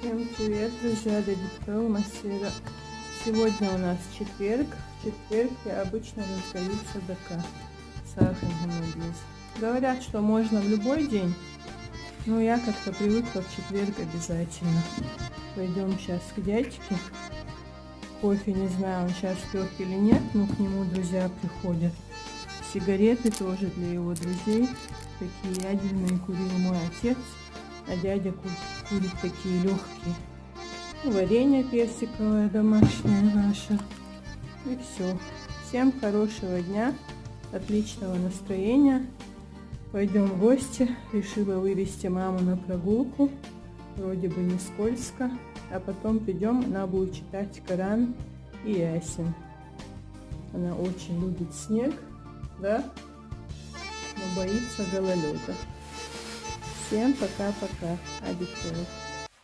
Всем привет, друзья, Дэвид Пэл, Масера. Сегодня у нас четверг. В четверг я обычно раздаю садака. Говорят, что можно в любой день, но я как-то привыкла в четверг обязательно. Пойдем сейчас к дядьке. Кофе, не знаю, он сейчас пьет или нет, но к нему друзья приходят. Сигареты тоже для его друзей. Такие ядерные курил мой отец, а дядя курит такие легкие. Варенье персиковое домашнее наше. И все. Всем хорошего дня, отличного настроения. Пойдем в гости. Решила вывести маму на прогулку. Вроде бы не скользко. А потом придем, она будет читать Коран и Ясин. Она очень любит снег, да? Но боится гололеда. Всем пока-пока. Обещаю.